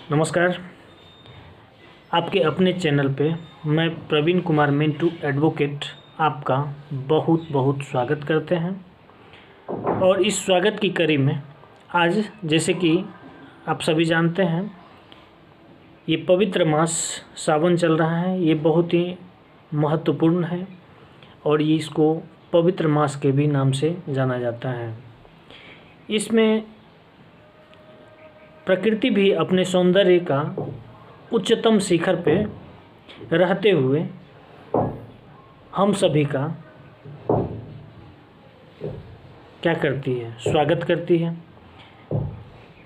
नमस्कार। आपके अपने चैनल पे मैं प्रवीण कुमार मिंटू एडवोकेट आपका बहुत बहुत स्वागत करते हैं। और इस स्वागत की कड़ी में आज जैसे कि आप सभी जानते हैं, ये पवित्र मास सावन चल रहा है। ये बहुत ही महत्वपूर्ण है और ये इसको पवित्र मास के भी नाम से जाना जाता है। इसमें प्रकृति भी अपने सौंदर्य का उच्चतम शिखर पे रहते हुए हम सभी का क्या करती है, स्वागत करती है।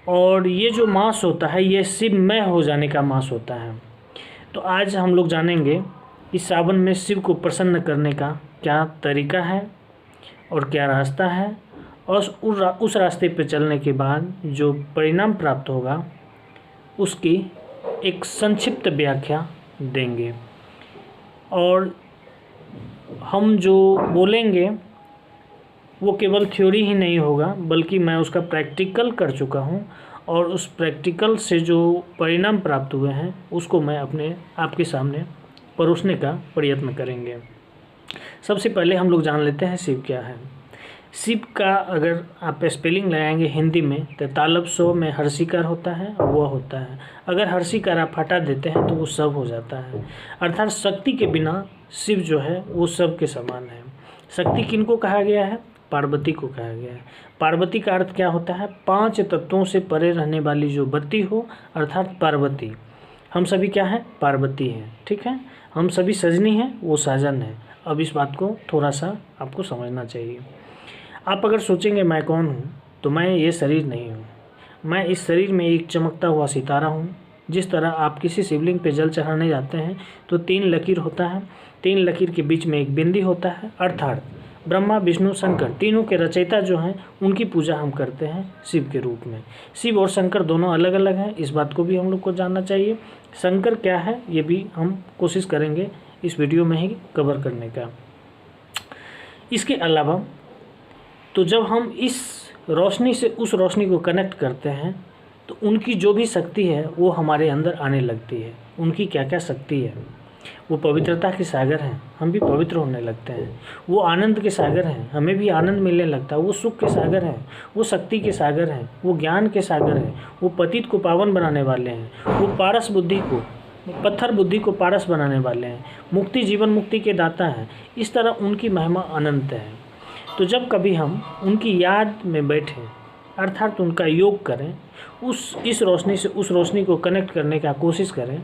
और ये जो मास होता है ये शिवमय हो जाने का मास होता है। तो आज हम लोग जानेंगे इस सावन में शिव को प्रसन्न करने का क्या तरीका है और क्या रास्ता है, और उस रास्ते पर चलने के बाद जो परिणाम प्राप्त होगा उसकी एक संक्षिप्त व्याख्या देंगे। और हम जो बोलेंगे वो केवल थ्योरी ही नहीं होगा, बल्कि मैं उसका प्रैक्टिकल कर चुका हूँ और उस प्रैक्टिकल से जो परिणाम प्राप्त हुए हैं उसको मैं आपके सामने परोसने का प्रयत्न करेंगे। सबसे पहले हम लोग जान लेते हैं शिव क्या है। शिव का अगर आप स्पेलिंग लगाएंगे हिंदी में तो तालब सो में हर्षिकार होता है और वह होता है। अगर हर्षिकार आप हटा देते हैं तो वो सब हो जाता है। अर्थात शक्ति के बिना शिव जो है वो सब के समान है। शक्ति किनको कहा गया है? पार्वती को कहा गया है। पार्वती का अर्थ क्या होता है? 5 तत्वों से परे रहने वाली जो बत्ती हो, अर्थात पार्वती। हम सभी क्या है? पार्वती हैं। ठीक है, हम सभी सजनी हैं, वो साजन है। अब इस बात को थोड़ा सा आपको समझना चाहिए। आप अगर सोचेंगे मैं कौन हूँ, तो मैं ये शरीर नहीं हूँ। मैं इस शरीर में एक चमकता हुआ सितारा हूँ। जिस तरह आप किसी शिवलिंग पे जल चढ़ाने जाते हैं तो 3 लकीर होता है, 3 लकीर के बीच में एक बिंदी होता है। अर्थात ब्रह्मा विष्णु शंकर तीनों के रचयिता जो हैं उनकी पूजा हम करते हैं शिव के रूप में। शिव और शंकर दोनों अलग अलग हैं, इस बात को भी हम लोग को जानना चाहिए। शंकर क्या है ये भी हम कोशिश करेंगे इस वीडियो में ही कवर करने का। इसके अलावा तो जब हम इस रोशनी से उस रोशनी को कनेक्ट करते हैं तो उनकी जो भी शक्ति है वो हमारे अंदर आने लगती है। उनकी क्या क्या शक्ति है? वो पवित्रता के सागर हैं, हम भी पवित्र होने लगते हैं। वो आनंद के सागर हैं, हमें भी आनंद मिलने लगता है। वो सुख के सागर हैं, वो शक्ति के सागर हैं, वो ज्ञान के सागर हैं, वो पतित को पावन बनाने वाले हैं, वो पारस बुद्धि को, पत्थर बुद्धि को पारस बनाने वाले हैं, मुक्ति जीवन मुक्ति के दाता हैं। इस तरह उनकी महिमा अनंत है। तो जब कभी हम उनकी याद में बैठें, अर्थात उनका योग करें, इस रोशनी से उस रोशनी को कनेक्ट करने का कोशिश करें,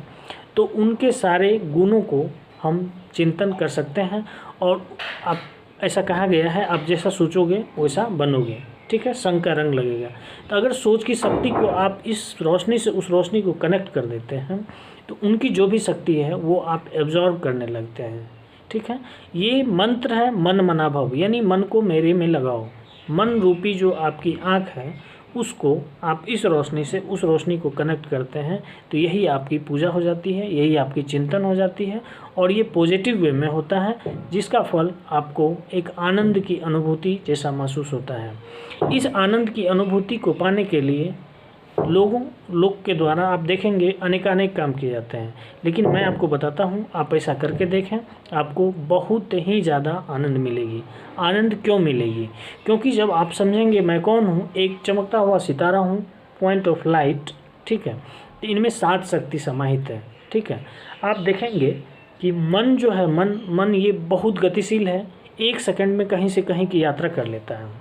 तो उनके सारे गुणों को हम चिंतन कर सकते हैं। और आप ऐसा कहा गया है, आप जैसा सोचोगे वैसा बनोगे। ठीक है, संग का रंग लगेगा। तो अगर सोच की शक्ति को आप इस रोशनी से उस रोशनी को कनेक्ट कर देते हैं तो उनकी जो भी शक्ति है वो आप एब्जॉर्व करने लगते हैं। ठीक है, ये मंत्र है मन मना भव, यानी मन को मेरे में लगाओ। मन रूपी जो आपकी आँख है उसको आप इस रोशनी से उस रोशनी को कनेक्ट करते हैं तो यही आपकी पूजा हो जाती है, यही आपकी चिंतन हो जाती है। और ये पॉजिटिव वे में होता है, जिसका फल आपको एक आनंद की अनुभूति जैसा महसूस होता है। इस आनंद की अनुभूति को पाने के लिए लोग के द्वारा आप देखेंगे अनेकानेक काम किए जाते हैं, लेकिन मैं आपको बताता हूँ, आप ऐसा करके देखें, आपको बहुत ही ज़्यादा आनंद मिलेगी। आनंद क्यों मिलेगी? क्योंकि जब आप समझेंगे मैं कौन हूँ, एक चमकता हुआ सितारा हूँ, पॉइंट ऑफ लाइट। ठीक है, तो इनमें 7 शक्ति समाहित है। ठीक है, आप देखेंगे कि मन जो है, मन ये बहुत गतिशील है, 1 सेकंड में कहीं से कहीं की यात्रा कर लेता है।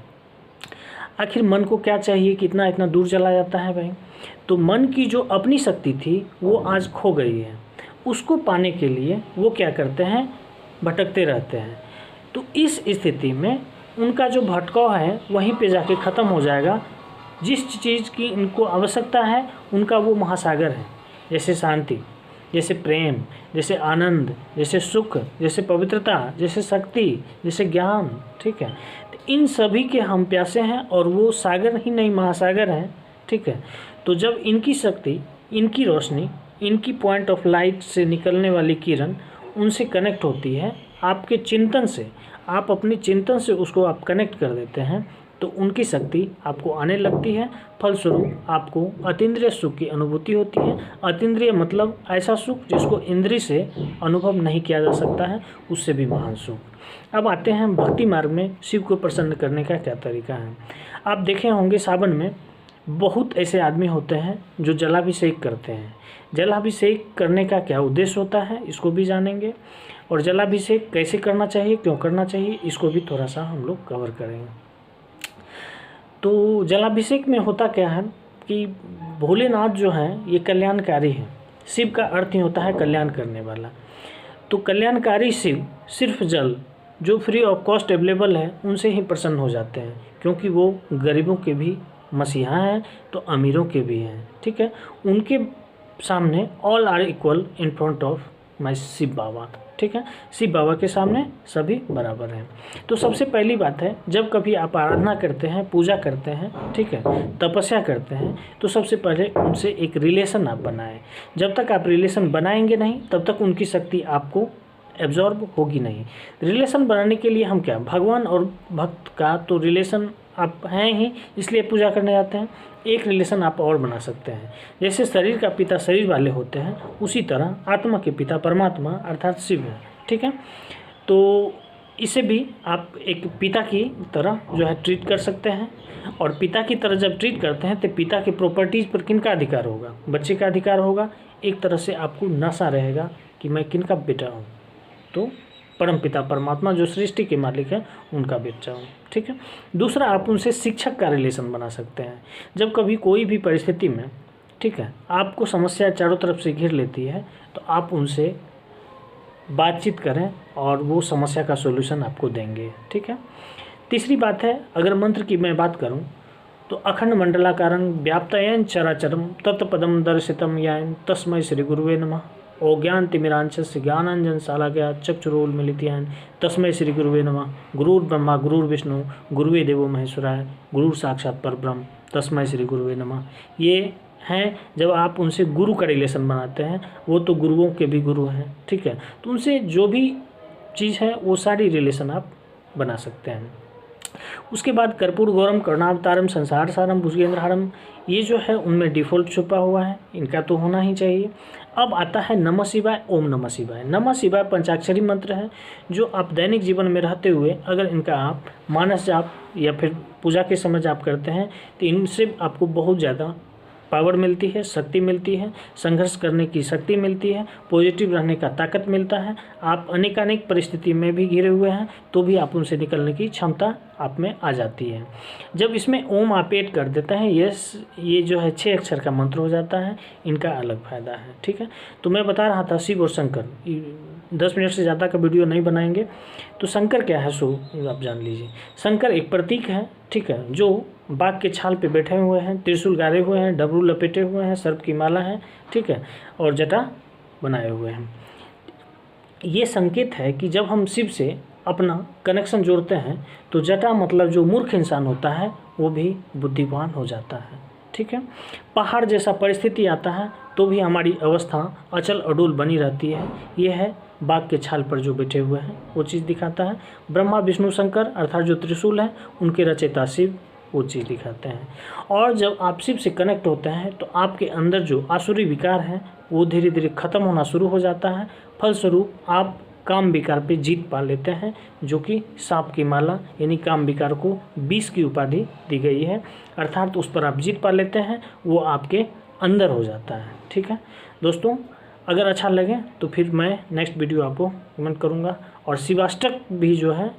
आखिर मन को क्या चाहिए कि इतना दूर चला जाता है भाई? तो मन की जो अपनी शक्ति थी वो आज खो गई है। उसको पाने के लिए वो क्या करते हैं? भटकते रहते हैं। तो इस स्थिति में उनका जो भटकाव है वहीं पे जाके ख़त्म हो जाएगा। जिस चीज़ की इनको आवश्यकता है उनका वो महासागर है, जैसे शांति, जैसे प्रेम, जैसे आनंद, जैसे सुख, जैसे पवित्रता, जैसे शक्ति, जैसे ज्ञान। ठीक है, इन सभी के हम प्यासे हैं और वो सागर ही नहीं महासागर हैं। ठीक है, तो जब इनकी शक्ति, इनकी रोशनी, इनकी पॉइंट ऑफ लाइट से निकलने वाली किरण उनसे कनेक्ट होती है, आपके चिंतन से, आप अपने चिंतन से उसको आप कनेक्ट कर देते हैं, तो उनकी शक्ति आपको आने लगती है। फलस्वरूप आपको अतीन्द्रिय सुख की अनुभूति होती है। अतीन्द्रिय मतलब ऐसा सुख जिसको इंद्रिय से अनुभव नहीं किया जा सकता है, उससे भी महान सुख। अब आते हैं भक्ति मार्ग में शिव को प्रसन्न करने का क्या तरीका है। आप देखे होंगे सावन में बहुत ऐसे आदमी होते हैं जो जलाभिषेक करते हैं। जलाभिषेक करने का क्या उद्देश्य होता है इसको भी जानेंगे, और जलाभिषेक कैसे करना चाहिए, क्यों करना चाहिए, इसको भी थोड़ा सा हम लोग कवर करेंगे। तो जलाभिषेक में होता क्या है कि भोलेनाथ जो हैं ये कल्याणकारी हैं। शिव का अर्थ ही होता है कल्याण करने वाला। तो कल्याणकारी शिव सिर्फ जल जो फ्री ऑफ कॉस्ट अवेलेबल है उनसे ही प्रसन्न हो जाते हैं, क्योंकि वो गरीबों के भी मसीहा हैं तो अमीरों के भी हैं। ठीक है, उनके सामने all are equal in front of my Shiv Baba. ठीक है, शिव बाबा के सामने सभी बराबर हैं। तो सबसे पहली बात है, जब कभी आप आराधना करते हैं, पूजा करते हैं, ठीक है, तपस्या करते हैं, तो सबसे पहले उनसे एक रिलेशन आप बनाएं। जब तक आप रिलेशन बनाएंगे नहीं तब तक उनकी शक्ति आपको एब्जॉर्ब होगी नहीं। रिलेशन बनाने के लिए हम क्या, भगवान और भक्त का तो रिलेशन आप हैं ही, इसलिए पूजा करने जाते हैं। एक रिलेशन आप और बना सकते हैं। जैसे शरीर का पिता शरीर वाले होते हैं, उसी तरह आत्मा के पिता परमात्मा अर्थात शिव है। ठीक है, तो इसे भी आप एक पिता की तरह जो है ट्रीट कर सकते हैं। और पिता की तरह जब ट्रीट करते हैं तो पिता के प्रॉपर्टीज़ पर किनका अधिकार होगा, बच्चे का अधिकार होगा। एक तरह से आपको नशा रहेगा कि मैं किनका बेटा हूँ, तो परमपिता परमात्मा जो सृष्टि के मालिक हैं उनका बेटा हूँ। ठीक है, दूसरा आप उनसे शिक्षक का रिलेशन बना सकते हैं। जब कभी कोई भी परिस्थिति में, ठीक है, आपको समस्या चारों तरफ से घिर लेती है तो आप उनसे बातचीत करें और वो समस्या का सॉल्यूशन आपको देंगे। ठीक है, तीसरी बात है, अगर मंत्र की मैं बात करूं तो अखंड मंडलाकारं व्याप्तयन चराचरम तत्पदम दर्शितम यान तस्मै श्री गुरुवे नमः। ओज्ञानतिमिरांशस्य ज्ञानांजन शालाकया चक्षुरोन्मीलितं तस्मै श्री गुरुवे नमः। गुरुर्ब्रह्मा गुरुर्विष्णु गुरुवे देवो महेश्वराय गुरुर साक्षात् परब्रह्म तस्मै श्री गुरुवे नमः। ये हैं जब आप उनसे गुरु का रिलेशन बनाते हैं, वो तो गुरुओं के भी गुरु हैं। ठीक है, तो उनसे जो भी चीज़ है वो सारी रिलेशन आप बना सकते हैं। उसके बाद कर्पूर गौरम करुणावतारम संसार सारम भुजगेंद्रहारम, ये जो है उनमें डिफ़ॉल्ट छुपा हुआ है, इनका तो होना ही चाहिए। अब आता है नमः शिवाय, ओम नमः शिवाय। नमः शिवाय पंचाक्षरी मंत्र है जो आप दैनिक जीवन में रहते हुए अगर इनका आप मानस जाप या फिर पूजा के समय जाप करते हैं तो इनसे आपको बहुत ज़्यादा पावर मिलती है, शक्ति मिलती है, संघर्ष करने की शक्ति मिलती है, पॉजिटिव रहने का ताकत मिलता है। आप अनेकानेक परिस्थिति में भी घिरे हुए हैं तो भी आप उनसे निकलने की क्षमता आप में आ जाती है। जब इसमें ओम आप ऐड कर देते हैं, ये जो है 6 अक्षर का मंत्र हो जाता है, इनका अलग फ़ायदा है। ठीक है, तो मैं बता रहा था शिव और शंकर, 10 मिनट से ज़्यादा का वीडियो नहीं बनाएंगे। तो शंकर क्या है सो आप जान लीजिए। शंकर एक प्रतीक है, ठीक है, जो बाघ के छाल पे बैठे हुए हैं, त्रिशूल गाड़े हुए हैं, डबरू लपेटे हुए हैं, सर्प की माला है, ठीक है, और जटा बनाए हुए हैं। ये संकेत है कि जब हम शिव से अपना कनेक्शन जोड़ते हैं तो जटा मतलब जो मूर्ख इंसान होता है वो भी बुद्धिमान हो जाता है। ठीक है, पहाड़ जैसा परिस्थिति आता है तो भी हमारी अवस्था अचल अडोल बनी रहती है। ये है बाघ के छाल पर जो बैठे हुए हैं वो चीज़ दिखाता है। ब्रह्मा विष्णु शंकर अर्थात जो त्रिशूल है उनके रचयिता शिव वो चीज़ दिखाते हैं। और जब आप शिव से कनेक्ट होते हैं तो आपके अंदर जो आसुरी विकार है वो धीरे धीरे ख़त्म होना शुरू हो जाता है। फलस्वरूप आप काम विकार पे जीत पा लेते हैं, जो कि सांप की माला यानी काम विकार को 20 की उपाधि दी गई है, अर्थात उस पर आप जीत पा लेते हैं, वो आपके अंदर हो जाता है। ठीक है दोस्तों, अगर अच्छा लगे तो फिर मैं नेक्स्ट वीडियो आपको कमेंट करूँगा। और शिवाष्टक भी जो है,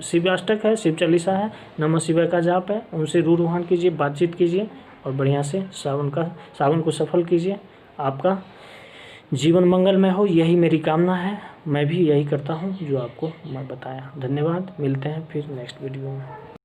शिवाष्टक है, शिव चालीसा है, नमः शिवाय का जाप है, उनसे रूहान कीजिए, बातचीत कीजिए और बढ़िया से सावन को सफल कीजिए। आपका जीवन मंगलमय हो, यही मेरी कामना है। मैं भी यही करता हूँ जो आपको मैं बताया। धन्यवाद, मिलते हैं फिर नेक्स्ट वीडियो में।